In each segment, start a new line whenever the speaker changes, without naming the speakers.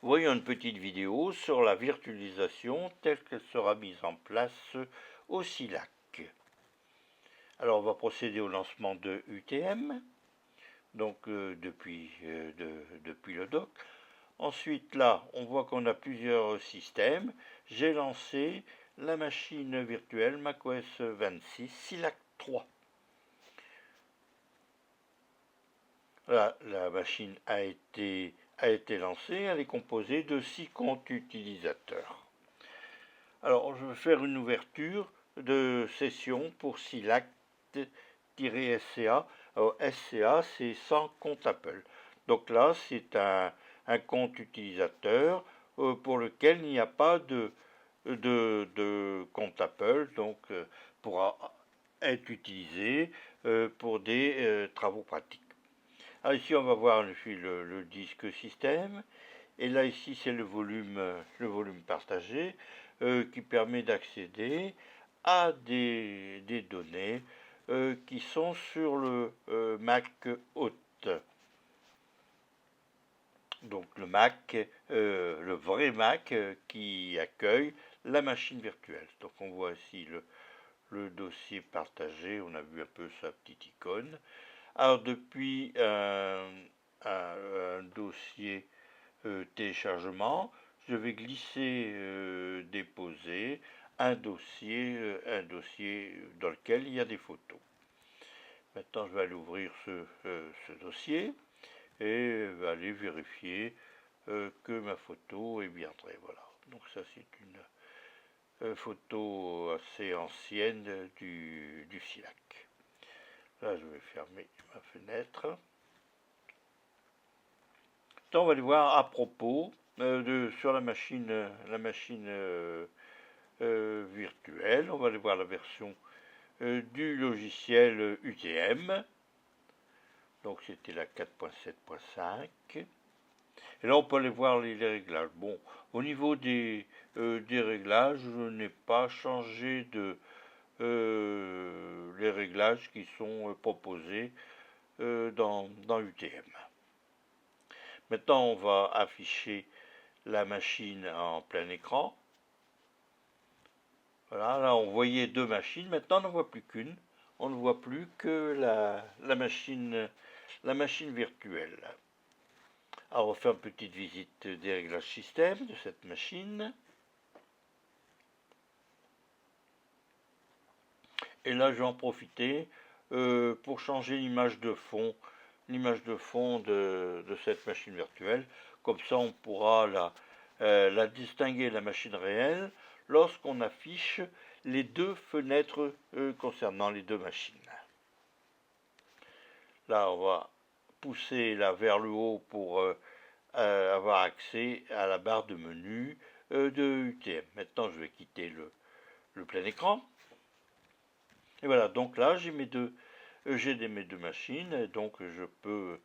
voyons une petite vidéo sur la virtualisation telle qu'elle sera mise en place au SILAC. Alors on va procéder au lancement de UTM, donc depuis le dock. Ensuite là, on voit qu'on a plusieurs systèmes. J'ai lancé la machine virtuelle macOS 26 SILAC 3. Là, la machine a été lancée, elle est composée de 6 comptes utilisateurs. Alors, je vais faire une ouverture de session pour SILAC-SCA. Alors, SCA, c'est sans compte Apple. Donc là, c'est un compte utilisateur pour lequel il n'y a pas de compte Apple, donc pourra être utilisé pour des travaux pratiques. Alors ici, on va voir le disque système. Et là, ici, c'est le volume partagé qui permet d'accéder à des données qui sont sur le Mac hôte. Donc le Mac, le vrai Mac qui accueille la machine virtuelle. Donc on voit ici le dossier partagé, on a vu un peu sa petite icône. Alors depuis un dossier téléchargement, je vais glisser déposer un dossier dans lequel il y a des photos. Maintenant, je vais aller ouvrir ce dossier et aller vérifier que ma photo est bien entrée. Voilà. Donc ça, c'est une photo assez ancienne du SILAC. Là, je vais fermer ma fenêtre. Maintenant, on va aller voir à propos sur la machine virtuelle. On va aller voir la version du logiciel UTM. Donc, c'était la 4.7.5. Et là, on peut aller voir les réglages. Bon, au niveau des réglages, je n'ai pas changé les réglages qui sont proposés dans UTM. Maintenant, on va afficher la machine en plein écran. Voilà, là on voyait deux machines, maintenant on n'en voit plus qu'une. On ne voit plus que la machine virtuelle. Alors on va faire une petite visite des réglages système de cette machine. Et là je vais en profiter pour changer l'image de fond de cette machine virtuelle. Comme ça on pourra la distinguer de la machine réelle lorsqu'on affiche les deux fenêtres concernant les deux machines. Là on va pousser là vers le haut pour avoir accès à la barre de menu de UTM. Maintenant je vais quitter le plein écran. Et voilà, donc là j'ai mes deux machines, donc je peux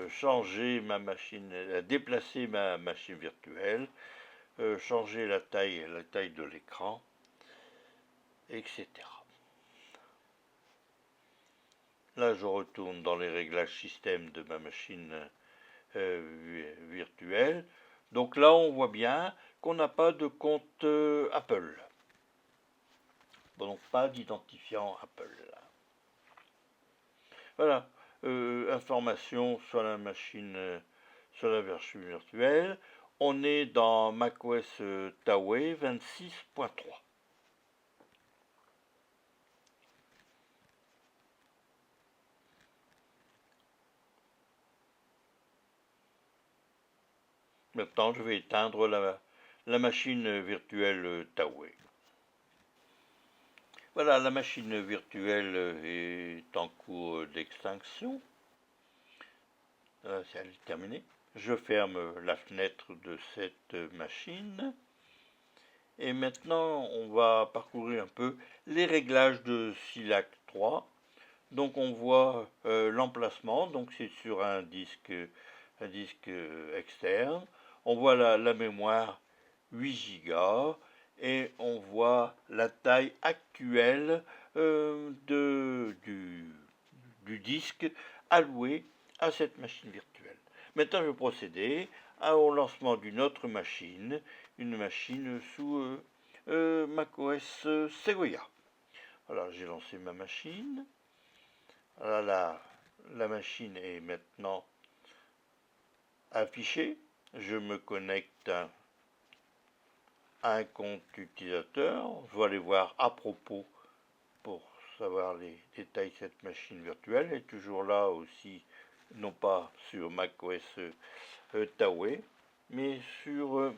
changer ma machine, déplacer ma machine virtuelle, changer la taille de l'écran, etc. Là je retourne dans les réglages système de ma machine virtuelle. Donc là on voit bien qu'on n'a pas de compte Apple. Donc pas d'identifiant Apple. Voilà, information sur la machine, sur la version virtuelle. On est dans macOS Taway 26.3. Maintenant, je vais éteindre la machine virtuelle Taway. Voilà, la machine virtuelle est en cours d'extinction. C'est terminé. Je ferme la fenêtre de cette machine. Et maintenant, on va parcourir un peu les réglages de SILAC 3. Donc on voit l'emplacement, donc c'est sur un disque externe. On voit la mémoire 8 Go et on voit la taille actuelle du disque alloué à cette machine virtuelle. Maintenant, je vais procéder au lancement d'une autre machine, une machine sous macOS Segoia. Alors j'ai lancé ma machine. Voilà, la machine est maintenant affichée. Je me connecte à un compte utilisateur. Je vais aller voir à propos pour savoir les détails de cette machine virtuelle. Elle est toujours là aussi, non pas sur macOS Taoué, mais sur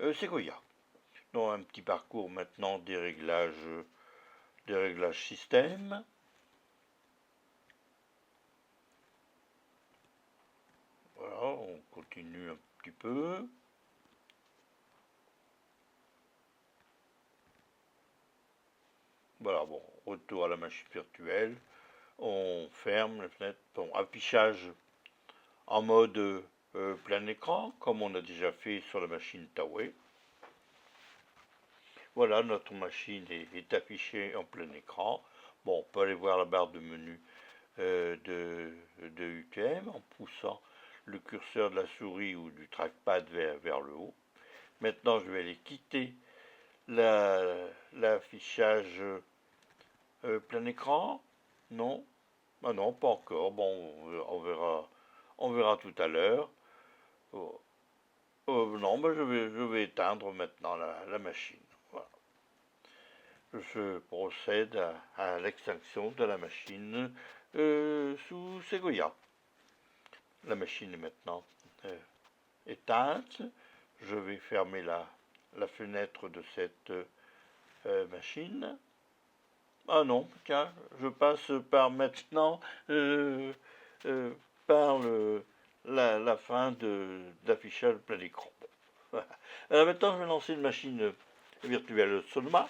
Sequoia. Donc un petit parcours maintenant des réglages système. Voilà, on continue un petit peu. Voilà, bon, retour à la machine virtuelle. On ferme la fenêtre. Bon, affichage en mode plein écran, comme on a déjà fait sur la machine Taoué. Voilà, notre machine est affichée en plein écran. Bon, on peut aller voir la barre de menu de UTM en poussant le curseur de la souris ou du trackpad vers le haut. Maintenant, je vais aller quitter l'affichage plein écran. Non, ah non, pas encore. Bon, on verra tout à l'heure. Non, ben je vais éteindre maintenant la machine. Voilà. Je procède à l'extinction de la machine sous Segoia. La machine est maintenant éteinte. Je vais fermer la fenêtre de cette machine. Ah non, tiens, je passe par maintenant par la fin d'affichage plein écran. Alors maintenant, je vais lancer une machine virtuelle Sonoma.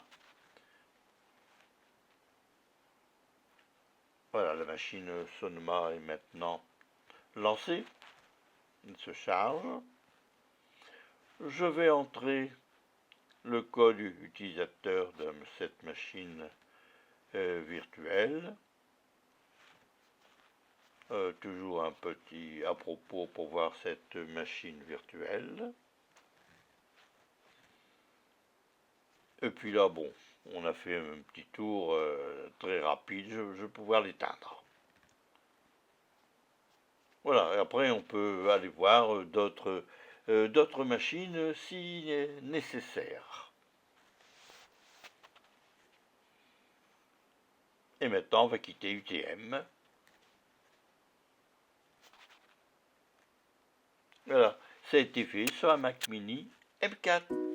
Voilà, la machine Sonoma est maintenant lancée. Elle se charge. Je vais entrer le code utilisateur de cette machine virtuelle. Toujours un petit à propos pour voir cette machine virtuelle. Et puis là, bon, on a fait un petit tour très rapide, je vais pouvoir l'éteindre. Voilà, et après on peut aller voir d'autres machines si nécessaire. Et maintenant, on va quitter UTM. Voilà, ça a été fait sur un Mac Mini M4.